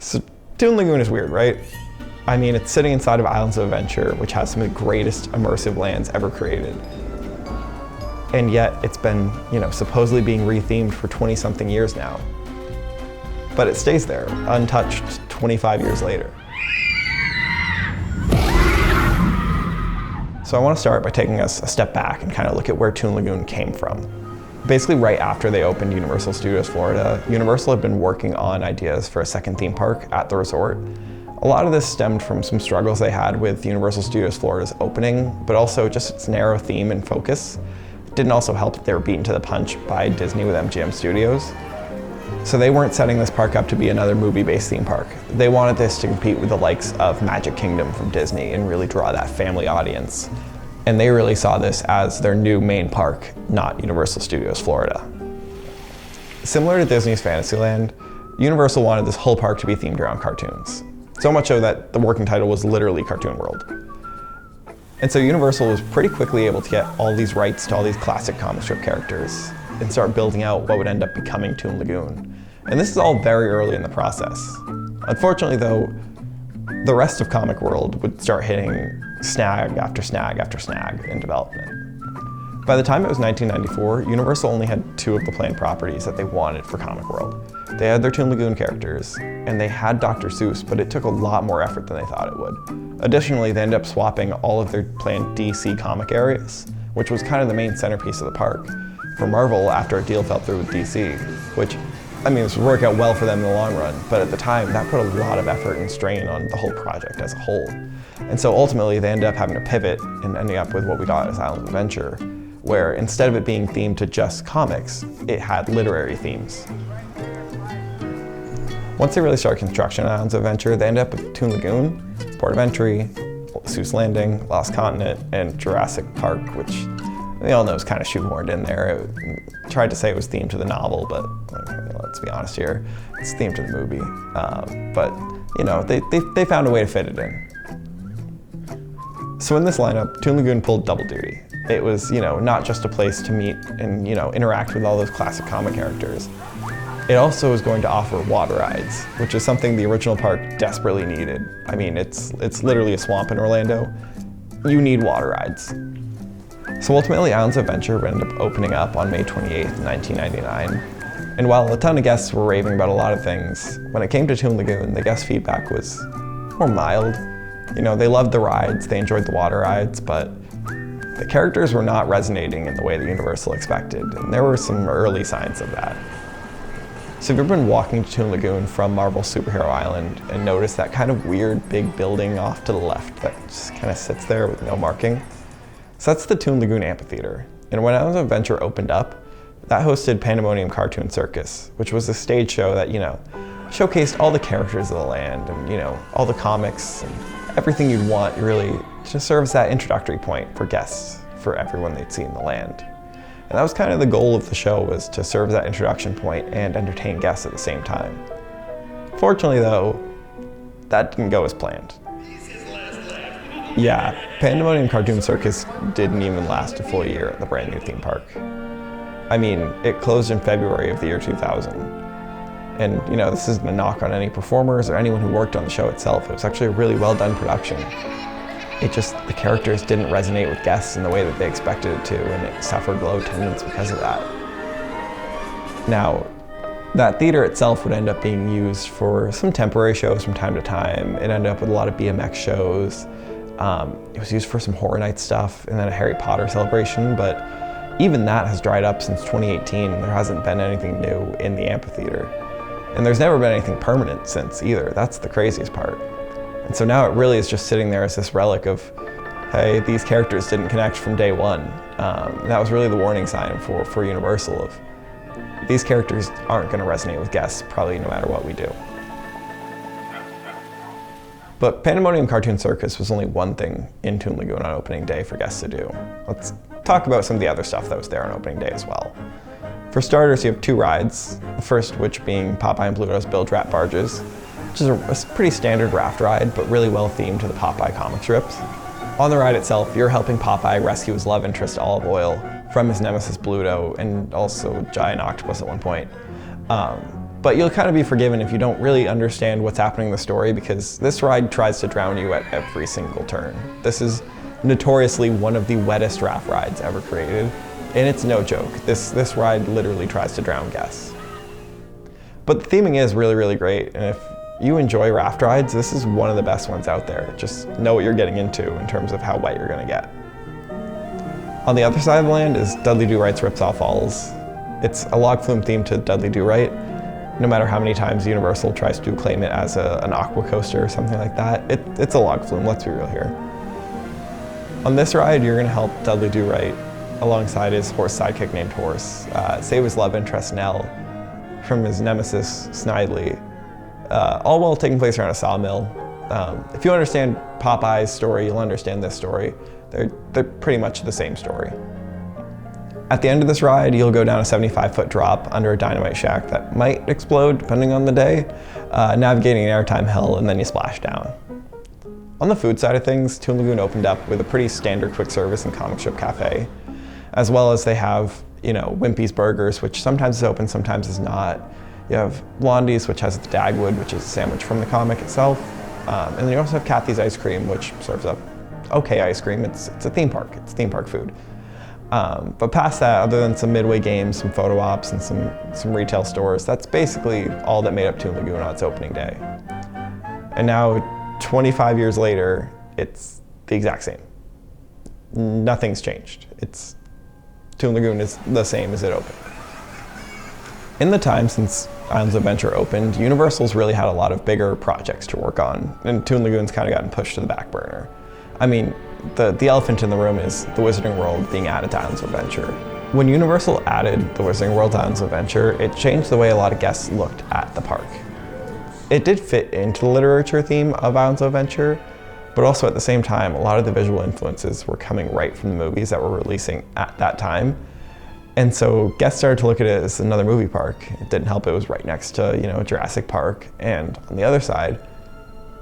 So Toon Lagoon is weird, right? I mean, it's sitting inside of Islands of Adventure, which has some of the greatest immersive lands ever created. And yet it's been, supposedly being rethemed for 20-something years now. But it stays there, untouched 25 years later. So I want to start by taking us a step back and kind of look at where Toon Lagoon came from. Basically, right after they opened Universal Studios Florida, Universal had been working on ideas for a second theme park at the resort. A lot of this stemmed from some struggles they had with Universal Studios Florida's opening, but also just its narrow theme and focus. It didn't also help that they were beaten to the punch by Disney with MGM Studios. So they weren't setting this park up to be another movie-based theme park. They wanted this to compete with the likes of Magic Kingdom from Disney and really draw that family audience. And they really saw this as their new main park, not Universal Studios Florida. Similar to Disney's Fantasyland, Universal wanted this whole park to be themed around cartoons. So much so that the working title was literally Cartoon World. And so Universal was pretty quickly able to get all these rights to all these classic comic strip characters and start building out what would end up becoming Toon Lagoon. And this is all very early in the process. Unfortunately though, the rest of Comic World would start hitting snag after snag after snag in development. By the time it was 1994, Universal only had 2 of the planned properties that they wanted for Comic World. They had their Toon Lagoon characters, and they had Dr. Seuss, but it took a lot more effort than they thought it would. Additionally, they ended up swapping all of their planned DC comic areas, which was kind of the main centerpiece of the park, for Marvel after a deal fell through with DC, which, this would work out well for them in the long run, but at the time, that put a lot of effort and strain on the whole project as a whole. And so ultimately, they ended up having to pivot and ending up with what we got as Islands of Adventure, where instead of it being themed to just comics, it had literary themes. Once they really started construction on Islands of Adventure, they ended up with Toon Lagoon, Port of Entry, Seuss Landing, Lost Continent, and Jurassic Park, which we all know is kind of shoehorned in there. It tried to say it was themed to the novel, but let's be honest here, it's themed to the movie. They found a way to fit it in. So in this lineup, Toon Lagoon pulled double duty. It was, not just a place to meet and, interact with all those classic comic characters. It also was going to offer water rides, which is something the original park desperately needed. It's literally a swamp in Orlando. You need water rides. So ultimately, Islands of Adventure would end up opening up on May 28th, 1999. And while a ton of guests were raving about a lot of things, when it came to Toon Lagoon, the guest feedback was more mild. They loved the rides, they enjoyed the water rides, but the characters were not resonating in the way that Universal expected, and there were some early signs of that. So have you ever been walking to Toon Lagoon from Marvel's Superhero Island and noticed that kind of weird big building off to the left that just kind of sits there with no marking? So that's the Toon Lagoon Amphitheater. And when Islands of Adventure opened up, that hosted Pandemonium Cartoon Circus, which was a stage show that, showcased all the characters of the land and, all the comics and everything you'd want really to serve as that introductory point for guests, for everyone they'd see in the land. And that was kind of the goal of the show, was to serve as that introduction point and entertain guests at the same time. Fortunately though, that didn't go as planned. Yeah, Pandemonium Cartoon Circus didn't even last a full year at the brand new theme park. It closed in February of the year 2000. And this isn't a knock on any performers or anyone who worked on the show itself. It was actually a really well done production. The characters didn't resonate with guests in the way that they expected it to, and it suffered low attendance because of that. Now, that theater itself would end up being used for some temporary shows from time to time. It ended up with a lot of BMX shows. It was used for some Horror Night stuff and then a Harry Potter celebration, but even that has dried up since 2018. There hasn't been anything new in the amphitheater. And there's never been anything permanent since either. That's the craziest part. And so now it really is just sitting there as this relic of, hey, these characters didn't connect from day one. And that was really the warning sign for Universal of, these characters aren't going to resonate with guests probably no matter what we do. But Pandemonium Cartoon Circus was only one thing in Toon Lagoon on opening day for guests to do. Let's talk about some of the other stuff that was there on opening day as well. For starters, you have 2 rides, the first which being Popeye and Bluto's Bilge Rat Barges, which is a pretty standard raft ride, but really well themed to the Popeye comic strips. On the ride itself, you're helping Popeye rescue his love interest Olive Oyl from his nemesis Bluto, and also Giant Octopus at one point. But you'll kind of be forgiven if you don't really understand what's happening in the story, because this ride tries to drown you at every single turn. This is notoriously one of the wettest raft rides ever created, and it's no joke. This ride literally tries to drown guests. But the theming is really, really great, and if you enjoy raft rides, this is one of the best ones out there. Just know what you're getting into in terms of how wet you're gonna get. On the other side of the land is Dudley Do-Right's Ripsaw Falls. It's a log flume theme to Dudley Do-Right. No matter how many times Universal tries to claim it as an aqua coaster or something like that, it's a log flume, let's be real here. On this ride, you're gonna help Dudley Do-Right alongside his horse sidekick named Horse, save his love interest Nell from his nemesis Snidely, all while taking place around a sawmill. If you understand Popeye's story, you'll understand this story. They're pretty much the same story. At the end of this ride, you'll go down a 75-foot drop under a dynamite shack that might explode depending on the day, navigating an airtime hill, and then you splash down. On the food side of things, Toon Lagoon opened up with a pretty standard quick service and comic strip cafe, as well as they have, Wimpy's Burgers, which sometimes is open, sometimes is not. You have Blondie's, which has the Dagwood, which is a sandwich from the comic itself. And then you also have Kathy's Ice Cream, which serves up okay ice cream. It's a theme park. It's theme park food. But past that, other than some midway games, some photo ops, and some retail stores, that's basically all that made up Toon Lagoon on its opening day. And now, 25 years later, it's the exact same. Nothing's changed. Toon Lagoon is the same as it opened. In the time since Islands of Adventure opened, Universal's really had a lot of bigger projects to work on, and Toon Lagoon's kind of gotten pushed to the back burner. I mean, the elephant in the room is the Wizarding World being added to Islands of Adventure. When Universal added the Wizarding World to Islands of Adventure, it changed the way a lot of guests looked at the park. It did fit into the literature theme of Islands of Adventure, but also at the same time, a lot of the visual influences were coming right from the movies that were releasing at that time. And so guests started to look at it as another movie park. It didn't help it was right next to, Jurassic Park. And on the other side,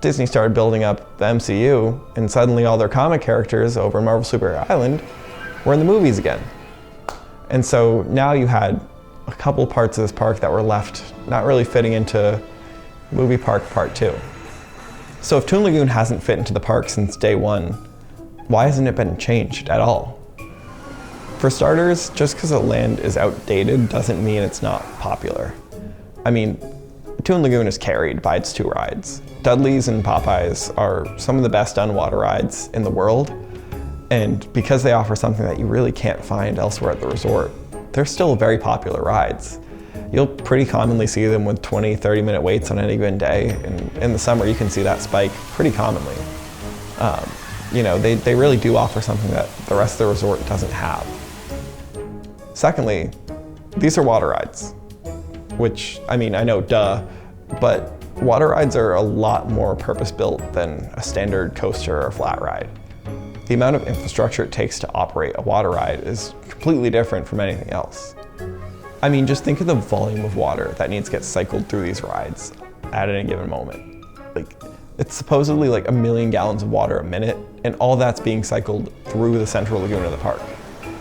Disney started building up the MCU, and suddenly all their comic characters over Marvel Superhero Island were in the movies again. And so now you had a couple parts of this park that were left not really fitting into Movie Park Part 2. So if Toon Lagoon hasn't fit into the park since day one, why hasn't it been changed at all? For starters, just because a land is outdated doesn't mean it's not popular. I mean, Toon Lagoon is carried by its two rides. Dudley's and Popeye's are some of the best done water rides in the world, and because they offer something that you really can't find elsewhere at the resort, they're still very popular rides. You'll pretty commonly see them with 20, 30-minute waits on any given day, and in the summer you can see that spike pretty commonly. They really do offer something that the rest of the resort doesn't have. Secondly, these are water rides, which, I know, duh, but water rides are a lot more purpose-built than a standard coaster or flat ride. The amount of infrastructure it takes to operate a water ride is completely different from anything else. Just think of the volume of water that needs to get cycled through these rides at any given moment. It's supposedly 1 million gallons of water a minute, and all that's being cycled through the central lagoon of the park.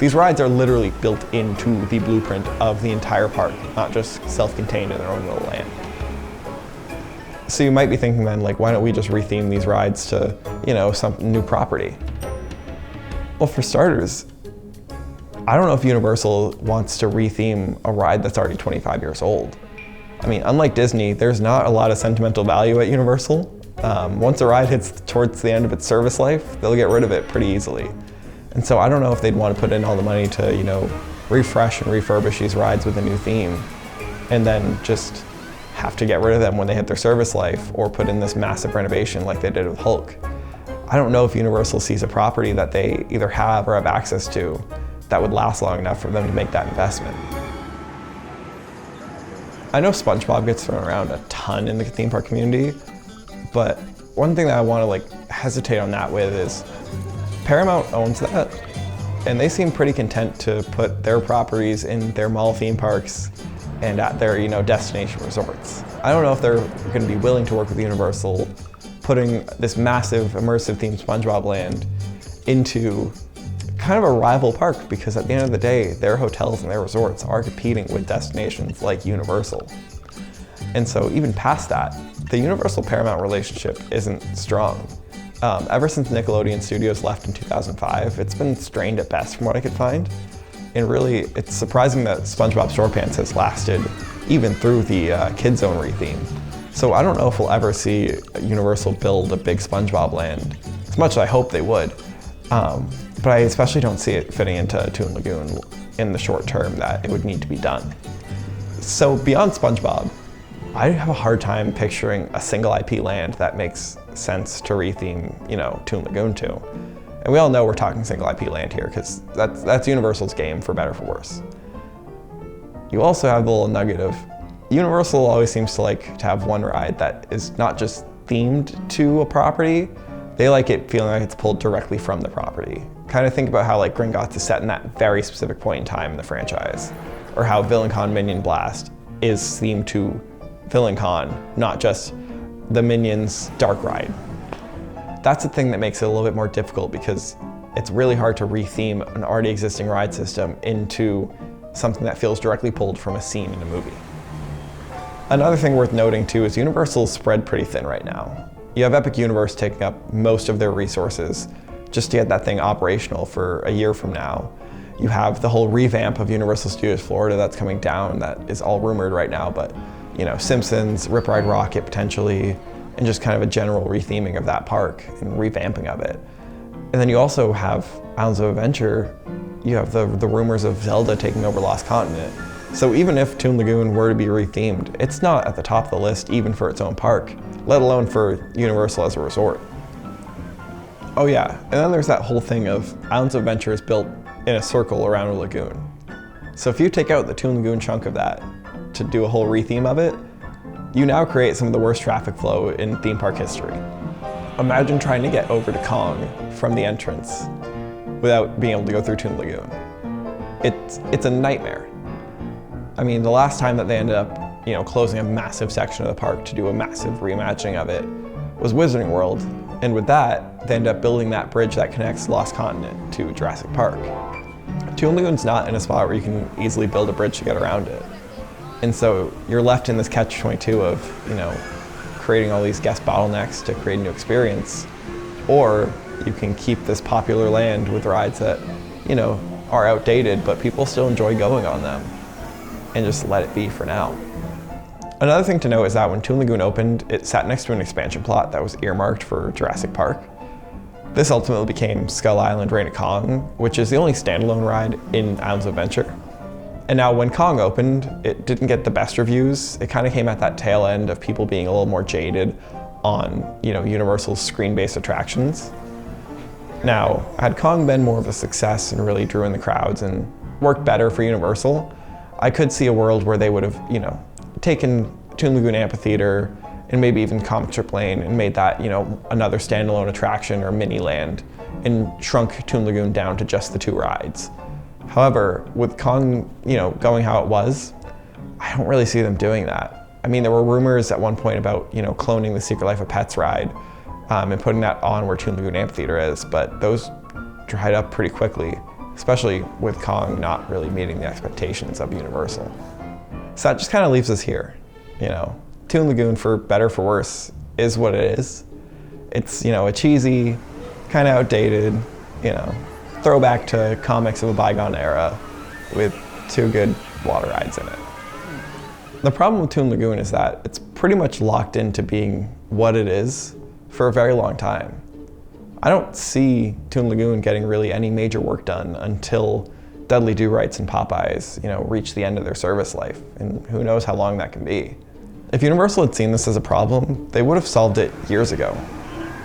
These rides are literally built into the blueprint of the entire park, not just self-contained in their own little land. So you might be thinking then, why don't we just retheme these rides to, some new property? Well, for starters, I don't know if Universal wants to retheme a ride that's already 25 years old. Unlike Disney, there's not a lot of sentimental value at Universal. Once a ride hits towards the end of its service life, they'll get rid of it pretty easily. And so I don't know if they'd want to put in all the money to, refresh and refurbish these rides with a new theme, and then just have to get rid of them when they hit their service life, or put in this massive renovation like they did with Hulk. I don't know if Universal sees a property that they either have or have access to that would last long enough for them to make that investment. I know SpongeBob gets thrown around a ton in the theme park community, but one thing that I want to hesitate on that with is Paramount owns that, and they seem pretty content to put their properties in their mall theme parks and at their destination resorts. I don't know if they're going to be willing to work with Universal putting this massive immersive themed SpongeBob land into kind of a rival park, because at the end of the day, their hotels and their resorts are competing with destinations like Universal. And so even past that, the Universal-Paramount relationship isn't strong. Ever since Nickelodeon Studios left in 2005, it's been strained at best from what I could find. And really, it's surprising that SpongeBob SquarePants has lasted even through the Kid Zone retheme. So I don't know if we'll ever see Universal build a big SpongeBob land, as much as I hope they would. But I especially don't see it fitting into Toon Lagoon in the short term that it would need to be done. So beyond SpongeBob, I have a hard time picturing a single IP land that makes sense to retheme, Toon Lagoon to. And we all know we're talking single IP land here, because that's Universal's game, for better or for worse. You also have the little nugget of, Universal always seems to like to have one ride that is not just themed to a property, they like it feeling like it's pulled directly from the property. Kind of think about how like Gringotts is set in that very specific point in time in the franchise, or how VillainCon Minion Blast is themed to VillainCon, not just the Minions Dark Ride. That's the thing that makes it a little bit more difficult, because it's really hard to retheme an already existing ride system into something that feels directly pulled from a scene in a movie. Another thing worth noting too is Universal's spread pretty thin right now. You have Epic Universe taking up most of their resources just to get that thing operational for a year from now. You have the whole revamp of Universal Studios Florida that's coming down that is all rumored right now, but Simpsons, Rip Ride Rockit potentially, and just kind of a general retheming of that park and revamping of it. And then you also have Islands of Adventure, you have the rumors of Zelda taking over Lost Continent. So even if Toon Lagoon were to be rethemed, it's not at the top of the list even for its own park, let alone for Universal as a resort. Oh yeah, and then there's that whole thing of Islands of Adventure is built in a circle around a lagoon. So if you take out the Toon Lagoon chunk of that to do a whole retheme of it, you now create some of the worst traffic flow in theme park history. Imagine trying to get over to Kong from the entrance without being able to go through Toon Lagoon. It's a nightmare. I mean, the last time that they ended up, closing a massive section of the park to do a massive reimagining of it was Wizarding World. And with that, they ended up building that bridge that connects Lost Continent to Jurassic Park. Toon Lagoon's not in a spot where you can easily build a bridge to get around it. And so you're left in this catch-22 of, creating all these guest bottlenecks to create a new experience, or you can keep this popular land with rides that, are outdated, but people still enjoy going on them, and just let it be for now. Another thing to note is that when Toon Lagoon opened, it sat next to an expansion plot that was earmarked for Jurassic Park. This ultimately became Skull Island Reign of Kong, which is the only standalone ride in Islands of Adventure. And now when Kong opened, it didn't get the best reviews. It kind of came at that tail end of people being a little more jaded on, Universal's screen-based attractions. Now, had Kong been more of a success and really drew in the crowds and worked better for Universal, I could see a world where they would have, taken Toon Lagoon Amphitheater and maybe even Comic Strip Lane and made that, another standalone attraction or mini land, and shrunk Toon Lagoon down to just the two rides. However, with Kong, going how it was, I don't really see them doing that. I mean, there were rumors at one point about, cloning the Secret Life of Pets ride and putting that on where Toon Lagoon Amphitheater is, but those dried up pretty quickly, especially with Kong not really meeting the expectations of Universal. So that just kind of leaves us here. Toon Lagoon, for better or for worse, is what it is. It's, a cheesy, kind of outdated, throwback to comics of a bygone era with two good water rides in it. The problem with Toon Lagoon is that it's pretty much locked into being what it is for a very long time. I don't see Toon Lagoon getting really any major work done until Dudley Do-Rights and Popeyes, reach the end of their service life, and who knows how long that can be. If Universal had seen this as a problem, they would have solved it years ago.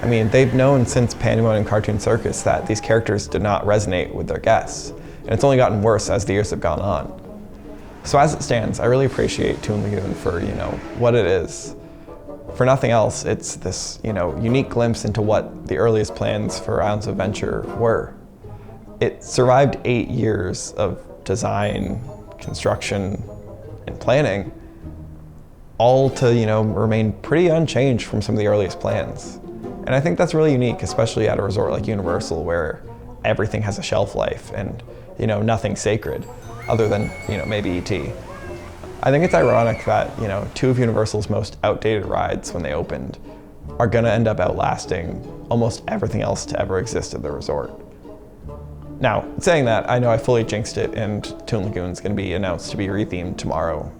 I mean, they've known since Pandemonium and Cartoon Circus that these characters did not resonate with their guests, and it's only gotten worse as the years have gone on. So as it stands, I really appreciate Toon Lagoon for, what it is. For nothing else, it's this, unique glimpse into what the earliest plans for Islands of Adventure were. It survived 8 years of design, construction, and planning, all to, remain pretty unchanged from some of the earliest plans. And I think that's really unique, especially at a resort like Universal, where everything has a shelf life and, nothing's sacred, other than, maybe E.T. I think it's ironic that, you know, two of Universal's most outdated rides when they opened are gonna end up outlasting almost everything else to ever exist at the resort. Now, saying that, I know I fully jinxed it and Toon Lagoon's gonna be announced to be rethemed tomorrow,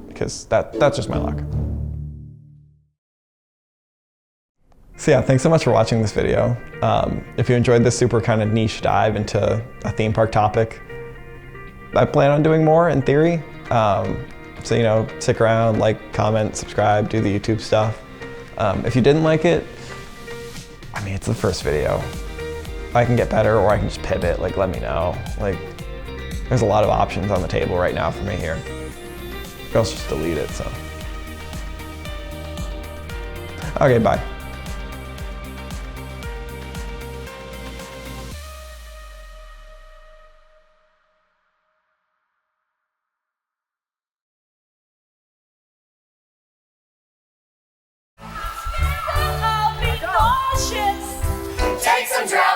because that's just my luck. So yeah, thanks so much for watching this video. If you enjoyed this super kind of niche dive into a theme park topic, I plan on doing more in theory. So, you know, stick around, like, comment, subscribe, do the YouTube stuff. If you didn't like it, I mean, it's the first video. I can get better or I can just pivot, like, let me know. Like, there's a lot of options on the table right now for me here. I could also just delete it, so. Okay, bye. Take some drugs.